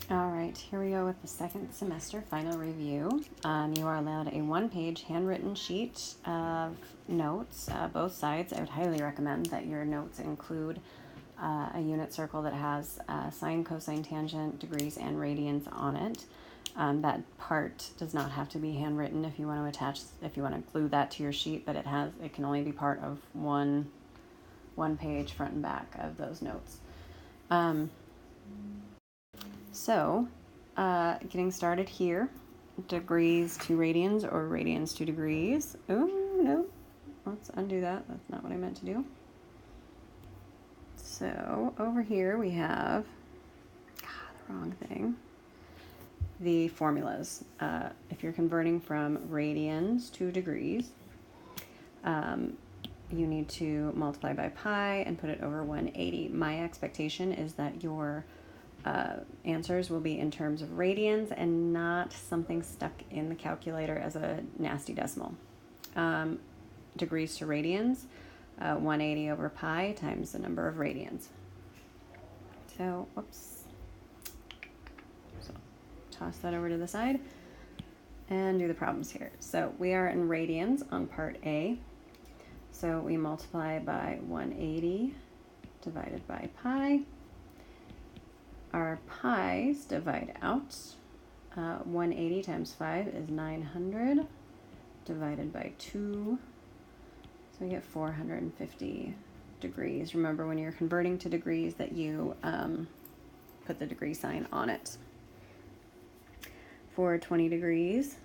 All right, here we go with the second semester final review. You are allowed a one-page handwritten sheet of notes, both sides. I would highly recommend that your notes include a unit circle that has sine, cosine, tangent, degrees, and radians on it. That part does not have to be handwritten if you want to attach, if you want to glue that to your sheet, but it can only be part of one page front and back of those notes. So, getting started here, degrees to radians or radians to degrees. Oh, no, let's undo that. That's not what I meant to do. So, over here we have, the wrong thing, the formulas. If you're converting from radians to degrees, you need to multiply by pi and put it over 180. My expectation is that your answers will be in terms of radians and not something stuck in the calculator as a nasty decimal. Degrees to radians, 180 over pi times the number of radians. So, whoops. So, toss that over to the side and do the problems here. So, we are in radians on part A. So, we multiply by 180 divided by pi. Our pi's divide out. 180 times 5 is 900 divided by 2. So we get 450 degrees. Remember, when you're converting to degrees, that you put the degree sign on it. For 20 degrees,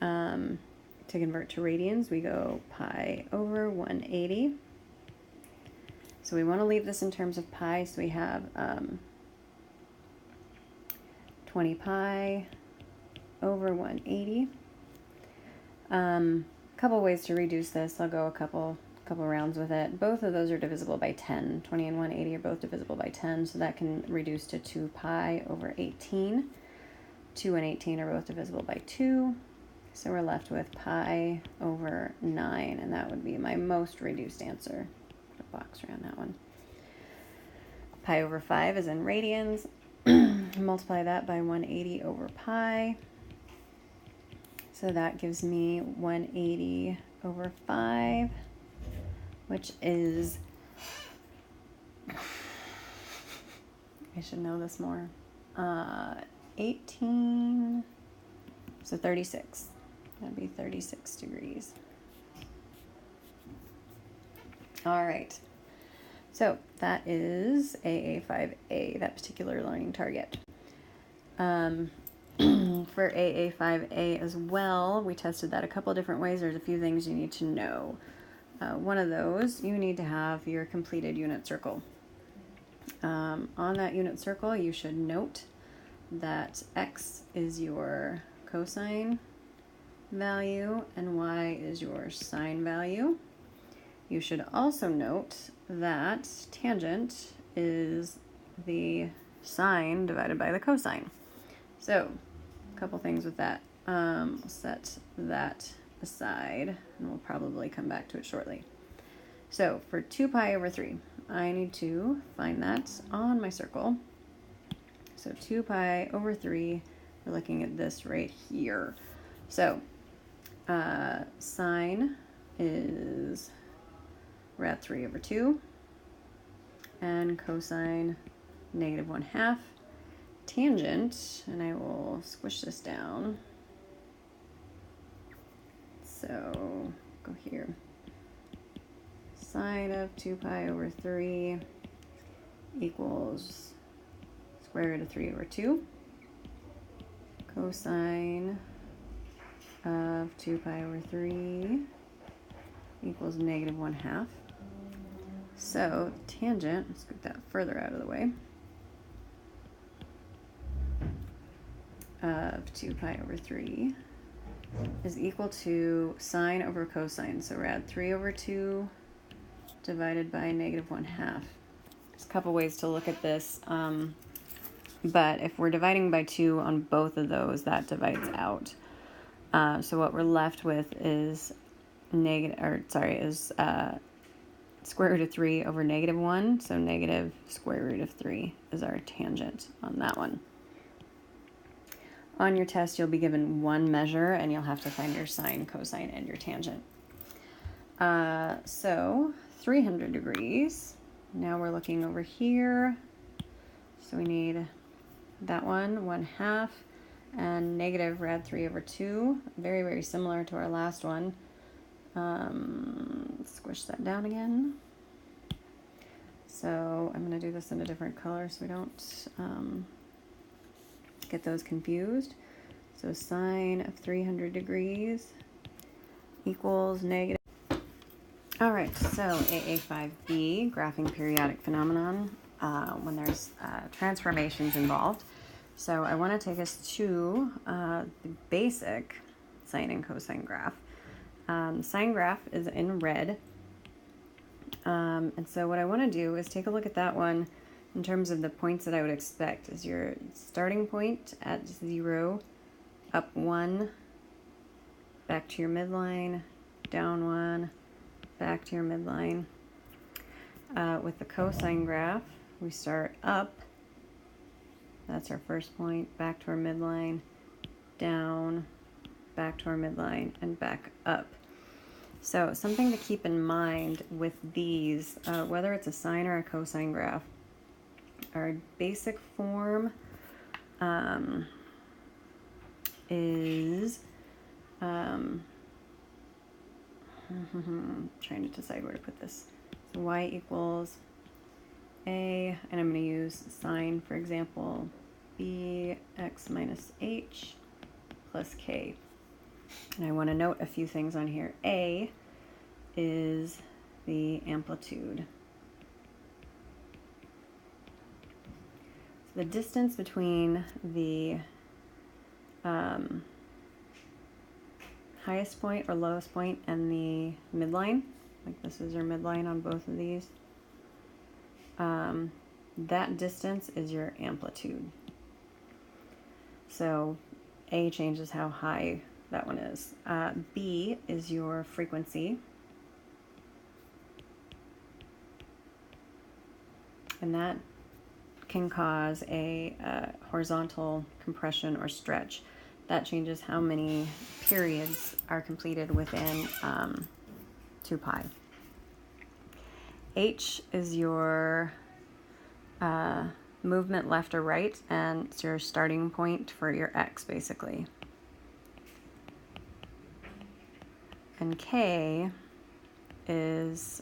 to convert to radians, we go pi over 180. So we want to leave this in terms of pi, so we have 20 pi over 180. Couple ways to reduce this. I'll go a couple rounds with it. Both of those are divisible by 10. 20 and 180 are both divisible by 10, so that can reduce to 2 pi over 18. 2 and 18 are both divisible by 2, so we're left with pi over 9, and that would be my most reduced answer. Put a box around that one. Pi over 5 is in radians. Multiply that by 180 over pi. So that gives me 180 over 5, which is, I should know this more, 18, so 36. That'd be 36 degrees. All right. So that is AA5A, that particular learning target. For AA5A as well, we tested that a couple different ways. There's a few things you need to know. One of those, you need to have your completed unit circle. On that unit circle, you should note that X is your cosine value and Y is your sine value. You should also note that tangent is the sine divided by the cosine. So, a couple things with that. We'll set that aside, and we'll probably come back to it shortly. So, for 2 pi over 3, I need to find that on my circle. So, 2 pi over 3, we're looking at this right here. So, sine is rad 3 over 2, and cosine negative 1/2. Tangent, and I will squish this down. So, go here. Sine of 2 pi over 3 equals square root of 3 over 2. Cosine of 2 pi over 3 equals negative 1/2. So, tangent, let's get that further out of the way, of 2 pi over 3 is equal to sine over cosine. So rad 3 over 2 divided by negative 1/2. There's a couple ways to look at this, but if we're dividing by 2 on both of those, that divides out. So what we're left with is square root of 3 over negative 1. So negative square root of 3 is our tangent on that one. On your test, you'll be given one measure, and you'll have to find your sine, cosine, and your tangent. So 300 degrees. Now we're looking over here. So we need that one, 1/2, and negative rad 3 over 2. Very, very similar to our last one. Squish that down again. So I'm going to do this in a different color so we don't get those confused. So sine of 300 degrees equals negative. All right, so AA5B, graphing periodic phenomenon, when there's transformations involved. So I want to take us to the basic sine and cosine graph. Sine graph is in red. And so what I want to do is take a look at that one in terms of the points that I would expect is your starting point at 0, up 1, back to your midline, down 1, back to your midline. With the cosine graph, we start up, that's our first point, back to our midline, down, back to our midline, and back up. So something to keep in mind with these, whether it's a sine or a cosine graph, our basic form is trying to decide where to put this. So y equals a, and I'm going to use sine, for example, bx minus h plus k. And I want to note a few things on here. A is the amplitude. So the distance between the highest point or lowest point and the midline, like this is your midline on both of these, that distance is your amplitude. So A changes how high that one is. B is your frequency. And that can cause a horizontal compression or stretch. That changes how many periods are completed within 2 pi. H is your movement left or right, and it's your starting point for your x, basically. And K is,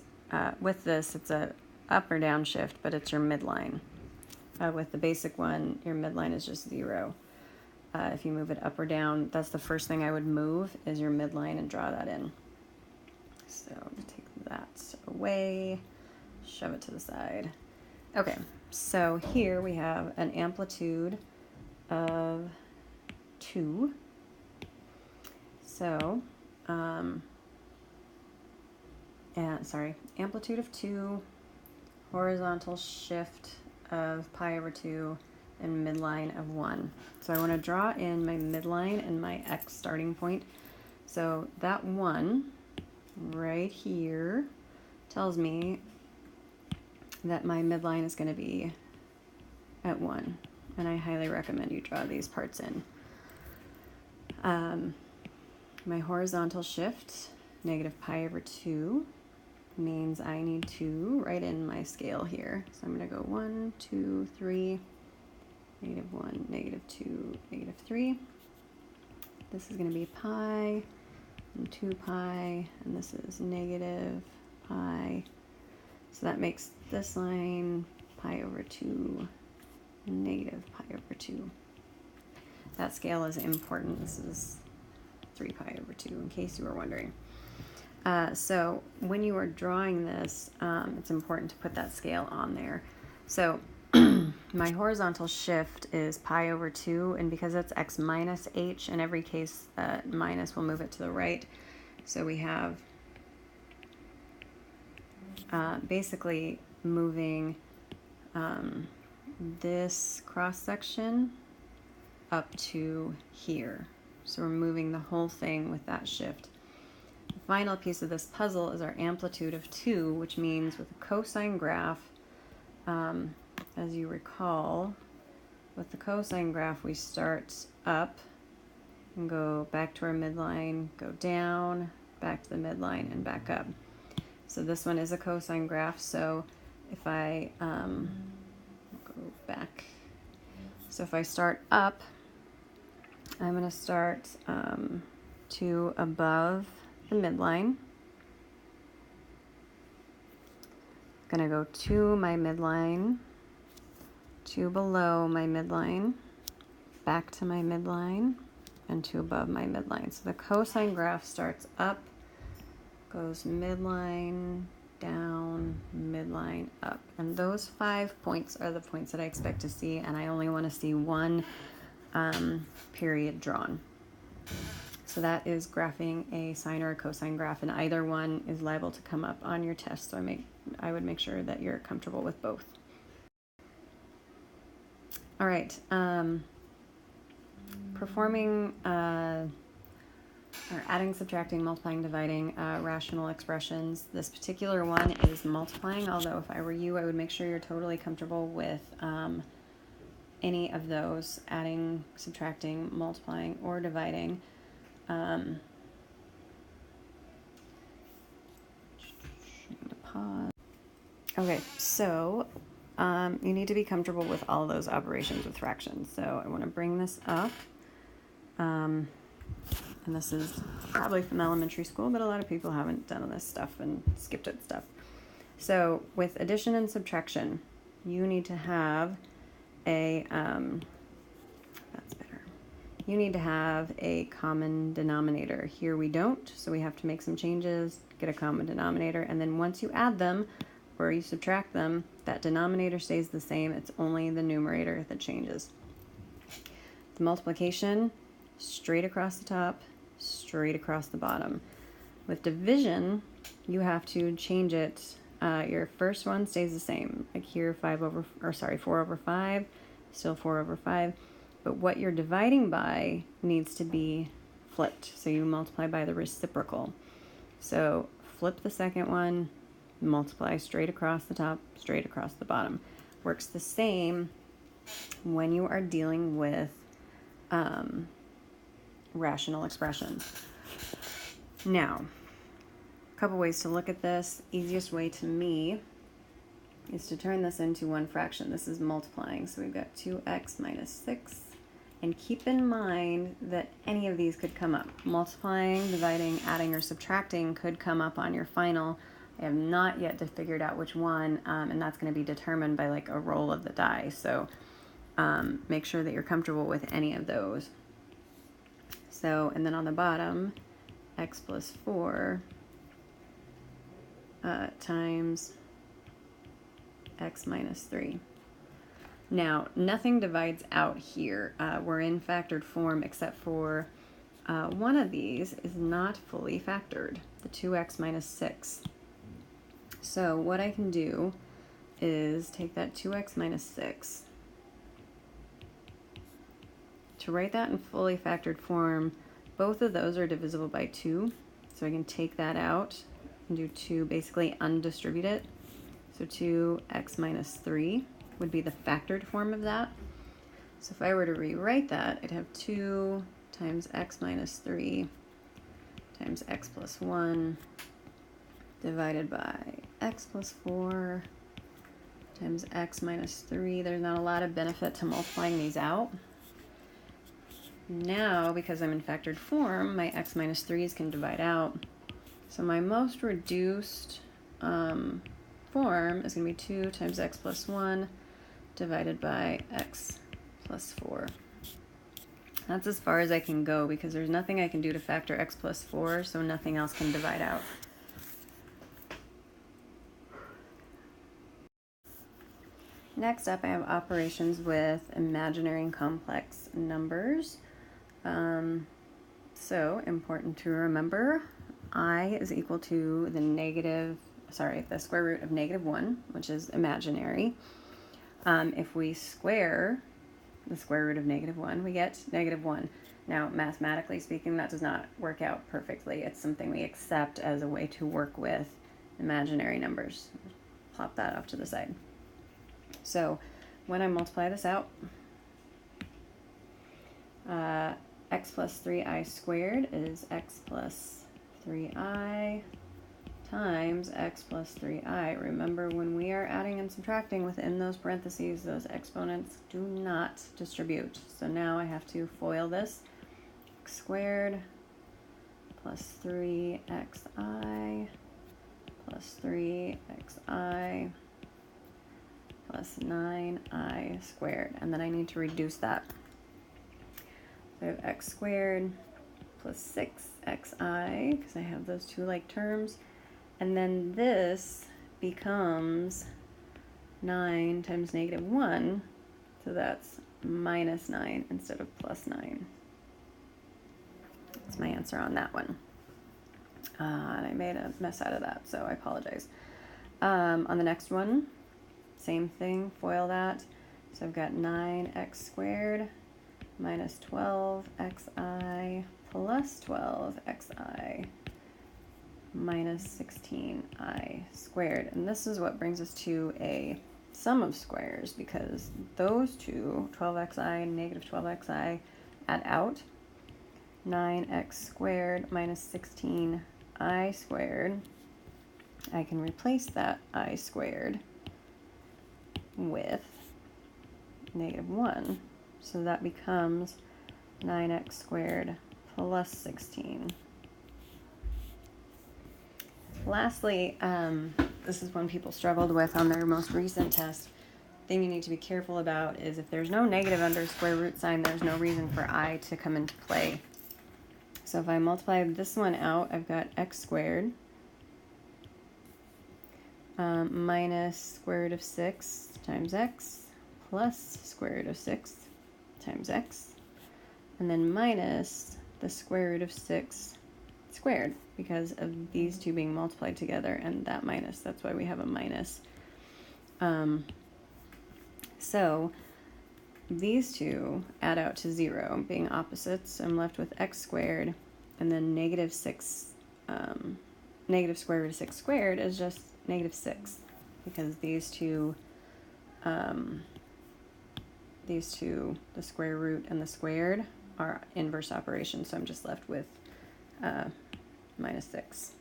with this, it's a up or down shift, but it's your midline. With the basic one, your midline is just 0. If you move it up or down, that's the first thing I would move is your midline and draw that in. So take that away, shove it to the side. Okay, so here we have an amplitude of 2. So, amplitude of 2, horizontal shift of pi over 2, and midline of 1. So I want to draw in my midline and my x starting point. So that 1 right here tells me that my midline is going to be at 1. And I highly recommend you draw these parts in. My horizontal shift, negative pi over 2, means I need to write in my scale here. So I'm going to go 1, 2, 3, negative 1, negative 2, negative 3. This is going to be pi and 2 pi, and this is negative pi. So that makes this line pi over 2, negative pi over 2. That scale is important. This is 3 pi over 2, in case you were wondering. So when you are drawing this, it's important to put that scale on there. So my horizontal shift is pi over 2, and because it's x minus h, in every case, minus will move it to the right. So we have basically moving this cross section up to here. So we're moving the whole thing with that shift. The final piece of this puzzle is our amplitude of 2, which means with a cosine graph, as you recall, With the cosine graph, we start up and go back to our midline, go down, back to the midline, and back up. So this one is a cosine graph, so if I go back, so if I start up, I'm going to start to above the midline. I'm going to go to my midline, to below my midline, back to my midline, and to above my midline. So the cosine graph starts up, goes midline, down, midline, up. And those 5 points are the points that I expect to see, and I only want to see one period drawn. So that is graphing a sine or a cosine graph, and either one is liable to come up on your test. So I would make sure that you're comfortable with both. All right, performing or adding, subtracting, multiplying, dividing rational expressions. This particular one is multiplying, although if I were you, I would make sure you're totally comfortable with any of those, adding, subtracting, multiplying, or dividing. Pause. Okay, so you need to be comfortable with all those operations with fractions. So I want to bring this up. And this is probably from elementary school, but a lot of people haven't done this stuff and skipped it stuff. So with addition and subtraction, you need to have a, that's better. You need to have a common denominator. Here we don't, so we have to make some changes, get a common denominator, and then once you add them or you subtract them, that denominator stays the same. It's only the numerator that changes. The multiplication, straight across the top, straight across the bottom. With division, you have to change it. Your first one stays the same. Like here, 4 over 5, still 4 over 5. But what you're dividing by needs to be flipped. So you multiply by the reciprocal. So flip the second one, multiply straight across the top, straight across the bottom. Works the same when you are dealing with rational expressions. Now, a couple ways to look at this. Easiest way to me is to turn this into one fraction. This is multiplying, so we've got 2x minus 6. And keep in mind that any of these could come up. Multiplying, dividing, adding, or subtracting could come up on your final. I have not yet figured out which one, and that's going to be determined by like a roll of the die. So make sure that you're comfortable with any of those. So, and then on the bottom, x plus 4 times x minus 3. Now, nothing divides out here. We're in factored form except for one of these is not fully factored, the 2x minus 6. So what I can do is take that 2x minus 6. To write that in fully factored form, both of those are divisible by 2. So I can take that out and do 2, basically undistribute it. So 2x minus 3 would be the factored form of that. So if I were to rewrite that, I'd have 2 times x minus 3 times x plus 1 divided by x plus 4 times x minus 3. There's not a lot of benefit to multiplying these out. Now, because I'm in factored form, my x minus 3's can divide out. So my most reduced form is going to be 2 times x plus 1 divided by x plus 4. That's as far as I can go because there's nothing I can do to factor x plus 4, so nothing else can divide out. Next up, I have operations with imaginary and complex numbers. So important to remember, I is equal to the square root of -1, which is imaginary. If we square the square root of -1, we get -1. Now, mathematically speaking, that does not work out perfectly. It's something we accept as a way to work with imaginary numbers. Plop that off to the side. So when I multiply this out, X plus 3i squared is x plus 3i times x plus 3i. Remember, when we are adding and subtracting within those parentheses, those exponents do not distribute. So now I have to FOIL this. X squared plus 3xi plus 3xi plus 9i squared. And then I need to reduce that. So I have x squared plus 6xi, because I have those two like terms. And then this becomes 9 times -1, so that's minus 9 instead of plus 9. That's my answer on that one. And I made a mess out of that, so I apologize. On the next one, same thing, FOIL that. So I've got 9x squared minus 12xi plus 12xi minus 16i squared. And this is what brings us to a sum of squares, because those two, 12xi and negative 12xi, add out. 9x squared minus 16i squared. I can replace that I squared with -1. So that becomes 9x squared plus 16. Lastly, this is one people struggled with on their most recent test. Thing you need to be careful about is if there's no negative under square root sign, there's no reason for I to come into play. So if I multiply this one out, I've got x squared minus square root of 6 times x plus square root of 6 times x, and then minus the square root of 6 squared, because of these two being multiplied together and that minus. That's why we have a minus. So these two add out to 0, being opposites. I'm left with x squared, and then negative square root of 6 squared is just -6, because these two, the square root and the squared, are inverse operations. So I'm just left with -6.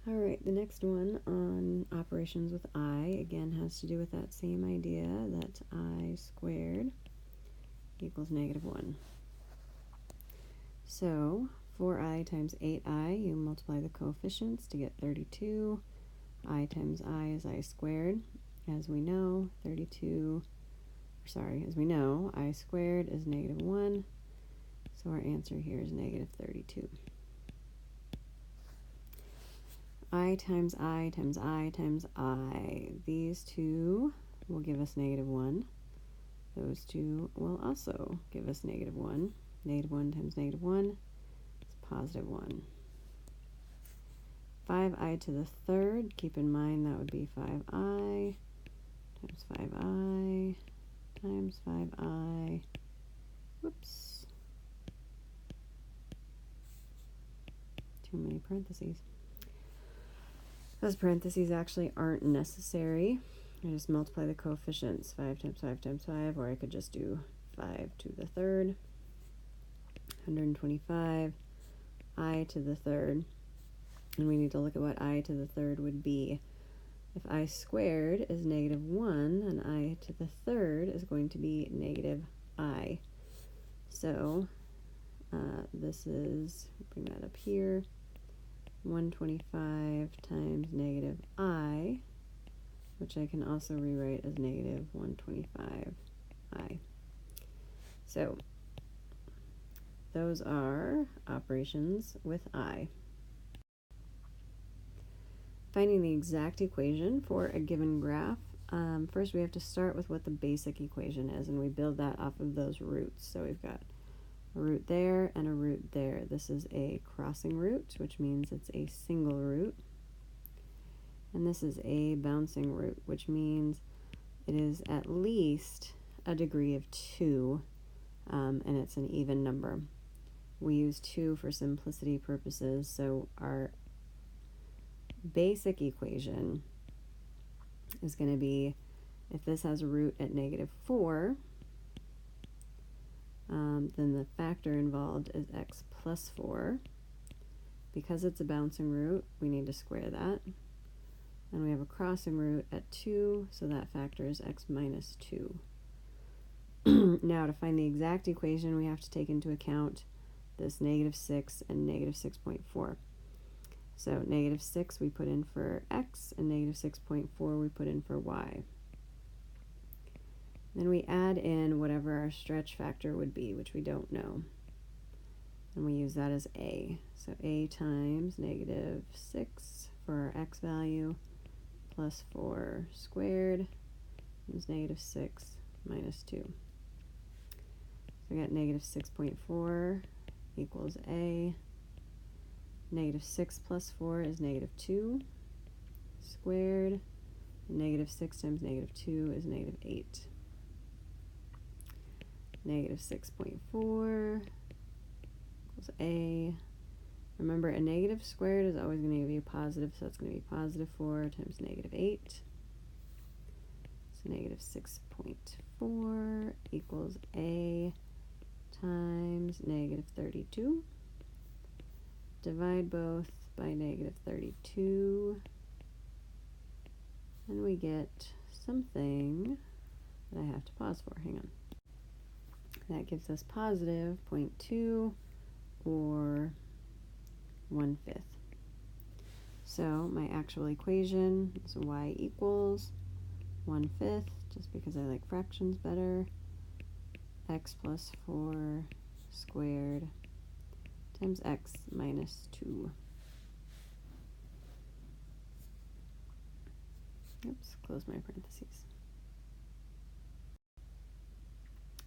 All right, the next one on operations with I, again, has to do with that same idea that I squared equals -1. So 4i times 8i, you multiply the coefficients to get 32. I times I is I squared. As we know, I squared is -1. So our answer here is -32. I times I times I times I. These two will give us -1. Those two will also give us -1. -1 times -1 is +1. 5i to the third, keep in mind that would be 5i times 5i times 5i. Whoops. Too many parentheses. Those parentheses actually aren't necessary. I just multiply the coefficients, 5 times 5 times 5, or I could just do 5 to the third. 125, I to the third. And we need to look at what I to the third would be. If I squared is -1, and I to the third is going to be -I. So this is, bring that up here, 125 times -I, which I can also rewrite as -125i. So those are operations with I. Finding the exact equation for a given graph, first we have to start with what the basic equation is, and we build that off of those roots. So we've got a root there and a root there. This is a crossing root, which means it's a single root. And this is a bouncing root, which means it is at least a degree of 2, and it's an even number. We use 2 for simplicity purposes, so our basic equation is going to be If this has a root at -4, then the factor involved is x plus 4. Because it's a bouncing root, we need to square that. And we have a crossing root at 2, so that factor is x minus 2. Now, to find the exact equation, we have to take into account this -6 and -6.4. So -6 we put in for x, and -6.4 we put in for y. Then we add in whatever our stretch factor would be, which we don't know. And we use that as a. So a times -6 for our x value, plus 4 squared is -6 minus 2. So we got -6.4 equals a. -6 plus 4 is -2 squared. -6 times -2 is -8. -6.4 equals a. Remember, a negative squared is always going to give you positive, so it's going to be positive 4 times -8. So -6.4 equals a times -32. Divide both by -32, and we get something that I have to pause for. Hang on. That gives us positive 0.2, or 1/5. So my actual equation is y equals 1/5, just because I like fractions better, x plus 4 squared times x minus 2. Oops, close my parentheses.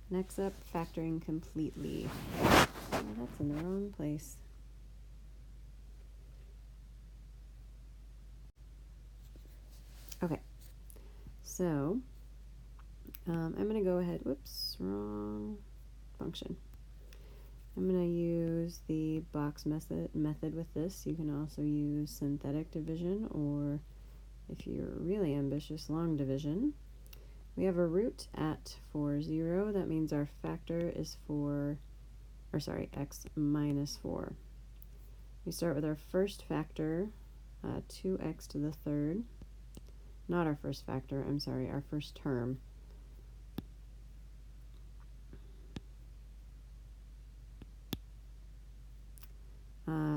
Next up, factoring completely. Oh, that's in the wrong place. Okay, so I'm going to go ahead, whoops, wrong function. I'm going to use the box method with this. You can also use synthetic division, or if you're really ambitious, long division. We have a root at 4, 0. That means our factor is x minus 4. We start with our first factor, 2x to the third. Not our first factor, I'm sorry, our first term.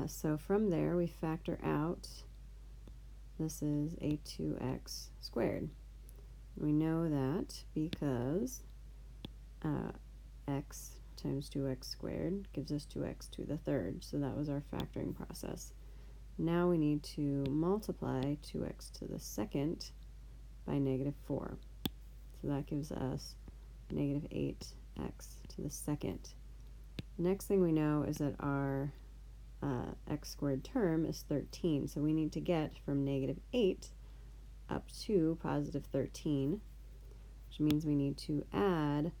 So from there, we factor out, this is a 2x squared. We know that because x times 2x squared gives us 2x to the third. So that was our factoring process. Now we need to multiply 2x to the second by -4. So that gives us -8x to the second. Next thing we know is that our x squared term is 13. So we need to get from -8 up to positive 13, which means we need to add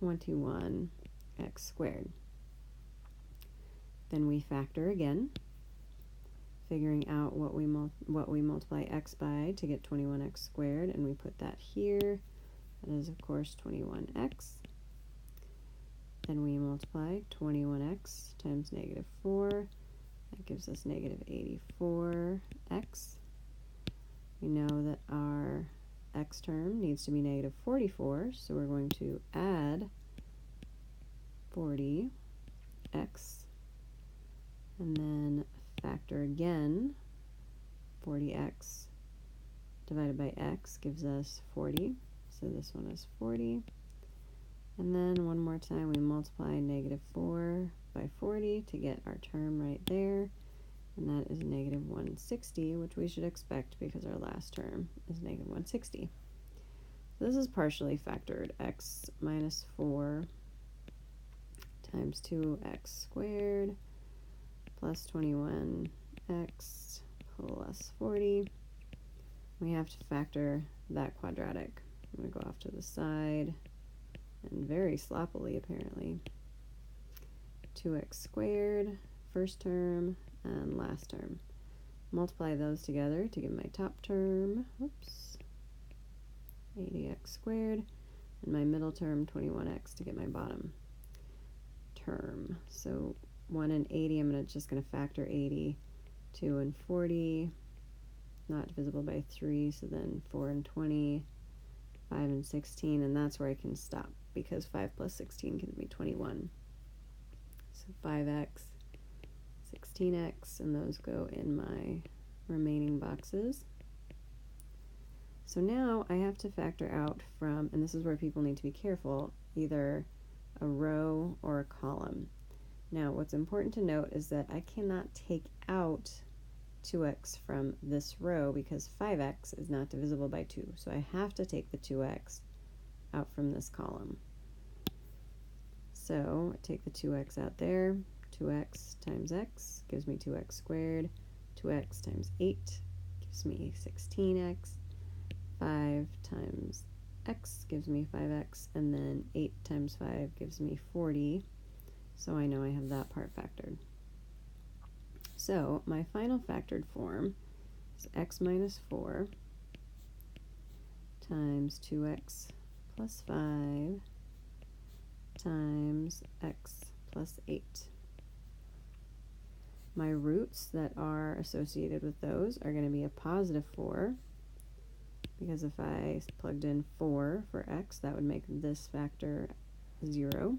21x squared. Then we factor again, figuring out what we multiply x by to get 21x squared, and we put that here. That is, of course, 21x. Then we multiply 21x times -4. That gives us -84x. We know that our x term needs to be -44, so we're going to add 40x, and then factor again. 40x divided by x gives us 40, so this one is 40. And then one more time we multiply -4 by 40 to get our term right there, and that is -160, which we should expect because our last term is -160. So this is partially factored. X minus 4 times 2x squared plus 21x plus 40. We have to factor that quadratic. I'm going to go off to the side, and very sloppily apparently. 2x squared, first term, and last term. multiply those together to give my top term, whoops, 80x squared, and my middle term, 21x, to get my bottom term. So 1 and 80, I'm just going to factor 80, 2 and 40, not divisible by 3, so then 4 and 20, 5 and 16, and that's where I can stop, because 5 plus 16 can be 21. So 5x, 16x, and those go in my remaining boxes. So now I have to factor out from, and this is where people need to be careful, either a row or a column. Now what's important to note is that I cannot take out 2x from this row because 5x is not divisible by 2. So I have to take the 2x out from this column. So I take the 2x out there. 2x times x gives me 2x squared. 2x times 8 gives me 16x. 5 times x gives me 5x. And then 8 times 5 gives me 40. So I know I have that part factored. So my final factored form is x minus 4 times 2x plus 5 times x plus 8. My roots that are associated with those are going to be a positive 4, because if I plugged in 4 for x, that would make this factor 0.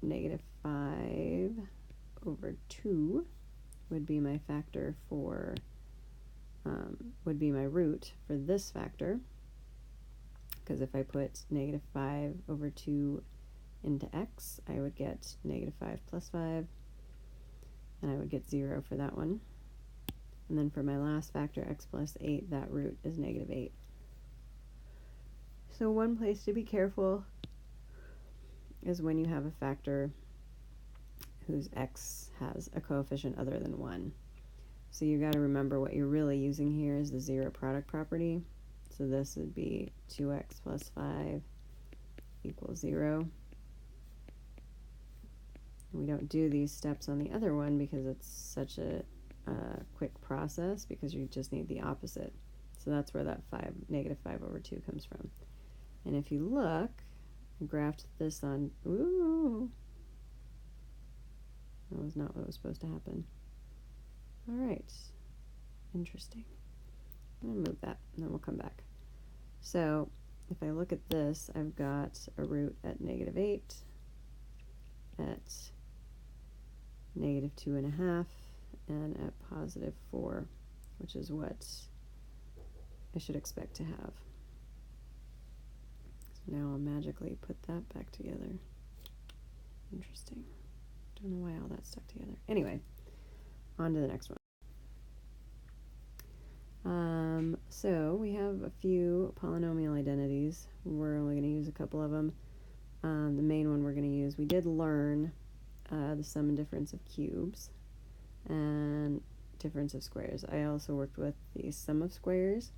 Negative 5 over 2 would be my factor for, would be my root for this factor, because if I put negative 5 over 2 into x, I would get negative 5 plus 5, and I would get 0 for that one. And then for my last factor, x plus 8, that root is negative 8. So one place to be careful is when you have a factor whose x has a coefficient other than 1. So you got to remember what you're really using here is the zero product property. So this would be 2x plus 5 equals 0. We don't do these steps on the other one because it's such a quick process, because you just need the opposite. So that's where that negative 5 over 2 comes from. And if you look, I graphed this on, ooh, that was not what was supposed to happen. All right, interesting. I'm going to move that, and then we'll come back. So if I look at this, I've got a root at negative 8, at negative 2.5, and at positive 4, which is what I should expect to have. So now I'll magically put that back together. Interesting. Don't know why all that stuck together. Anyway, on to the next one. So we have a few polynomial identities. We're only going to use a couple of them. The main one we're going to use, we did learn the sum and difference of cubes and difference of squares. I also worked with the sum of squares.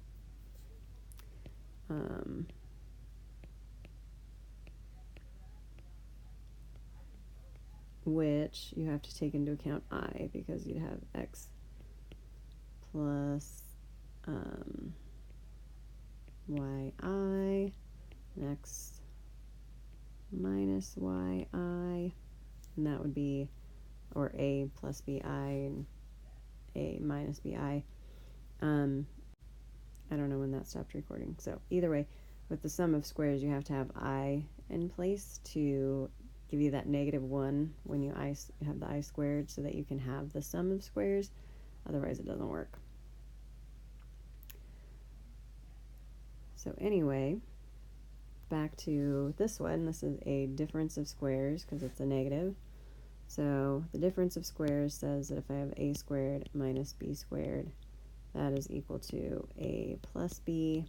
Which you have to take into account I, because you'd have x plus yi, and x minus yi, and that would be, or a plus bi and a minus bi. I don't know when that stopped recording. So either way, with the sum of squares, you have to have I in place to give you that -1 when you have the I squared, so that you can have the sum of squares. Otherwise, it doesn't work. So anyway, back to this one. This is a difference of squares because it's a negative. So the difference of squares says that if I have a squared minus b squared, that is equal to a plus b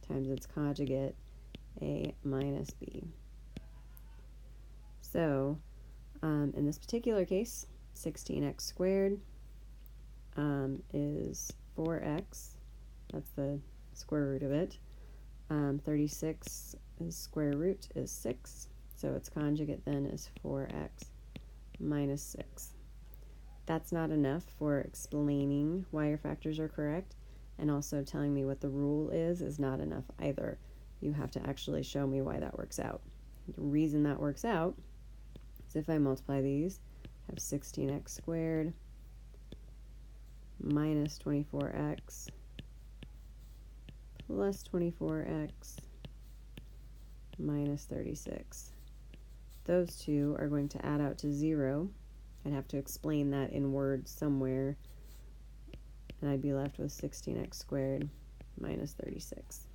times its conjugate, a minus b. So in this particular case, 16x squared is 4x. That's the square root of it. 36 square root is 6. So its conjugate then is 4x minus 6. That's not enough for explaining why your factors are correct, and also telling me what the rule is not enough either. You have to actually show me why that works out. The reason that works out is if I multiply these, I have 16x squared minus 24x plus 24x minus 36. Those two are going to add out to 0. I'd have to explain that in words somewhere, and I'd be left with 16x squared minus 36.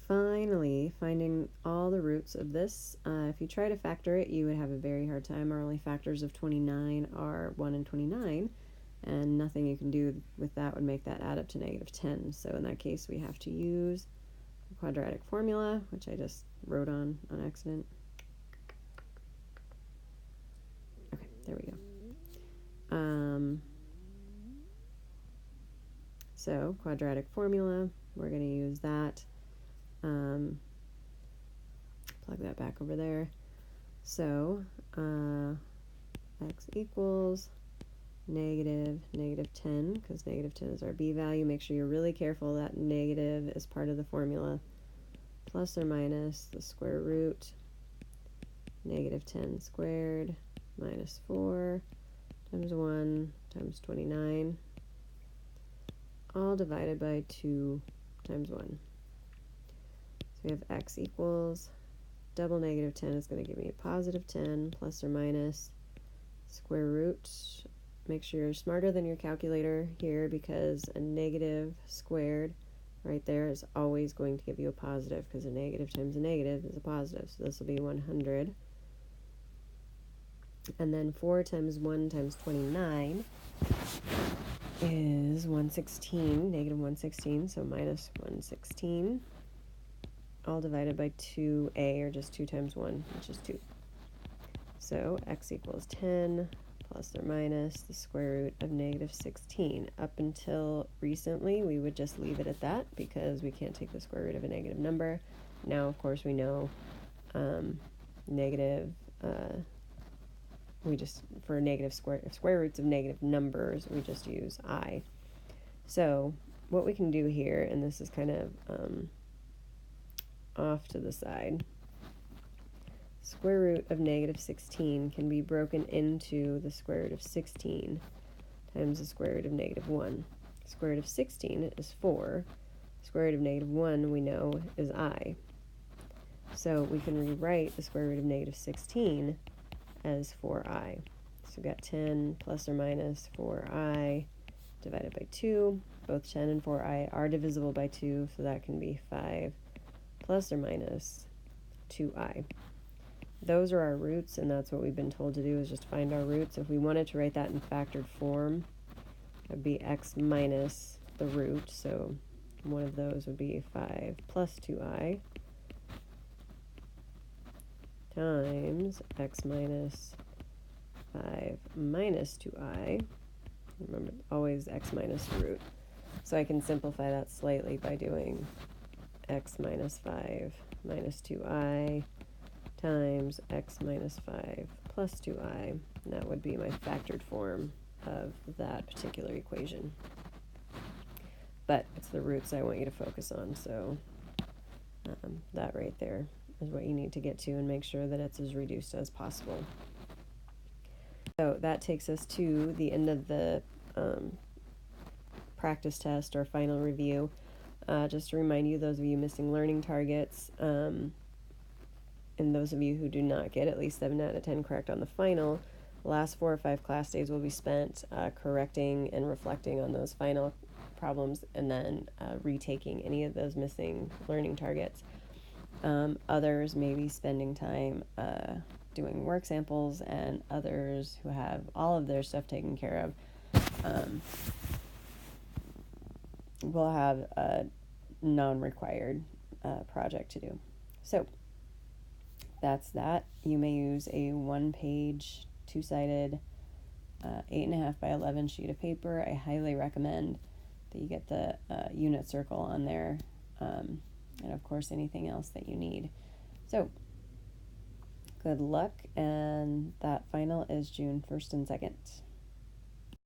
Finally, finding all the roots of this. If you try to factor it, you would have a very hard time. Our only factors of 29 are 1 and 29, and nothing you can do with that would make that add up to negative 10. So in that case, we have to use the quadratic formula, which I just wrote on accident. Okay, there we go. So quadratic formula, we're going to use that. Plug that back over there. So x equals negative 10, because negative 10 is our b value. Make sure you're really careful that negative is part of the formula, plus or minus the square root negative 10 squared minus 4 times 1 times 29, all divided by 2 times 1. So we have x equals double negative 10 is going to give me a positive 10 plus or minus square root. Make sure you're smarter than your calculator here, because a negative squared right there is always going to give you a positive, because a negative times a negative is a positive. So this will be 100. And then 4 times 1 times 29 is 116, negative 116, so minus 116, all divided by 2a, or just 2 times 1, which is 2. So x equals 10 plus or minus the square root of negative 16. Up until recently, we would just leave it at that, because we can't take the square root of a negative number. Now, of course, we know for negative square roots of negative numbers, we just use I. So what we can do here, and this is kind of off to the side, square root of negative 16 can be broken into the square root of 16 times the square root of negative 1. Square root of 16 is 4. Square root of negative 1 we know is I. So we can rewrite the square root of negative 16 as 4i. So we've got 10 plus or minus 4i divided by 2. Both 10 and 4i are divisible by 2, so that can be 5 plus or minus 2i. Those are our roots, and that's what we've been told to do, is just find our roots. If we wanted to write that in factored form, it would be x minus the root, so one of those would be 5 plus 2i times x minus 5 minus 2i. Remember, always x minus the root. So I can simplify that slightly by doing x minus 5 minus 2i times x minus 5 plus 2i, and that would be my factored form of that particular equation. But it's the roots I want you to focus on, so that right there is what you need to get to, and make sure that it's as reduced as possible. So that takes us to the end of the practice test or final review. Just to remind you, those of you missing learning targets, and those of you who do not get at least 7 out of 10 correct on the final, the last 4 or 5 class days will be spent correcting and reflecting on those final problems, and then retaking any of those missing learning targets. Others may be spending time doing work samples, and others who have all of their stuff taken care of will have a non-required project to do. So that's that. You may use a 1-page, 2-sided, 8.5 by 11 sheet of paper. I highly recommend that you get the unit circle on there and of course anything else that you need. So good luck, and that final is June 1st and 2nd.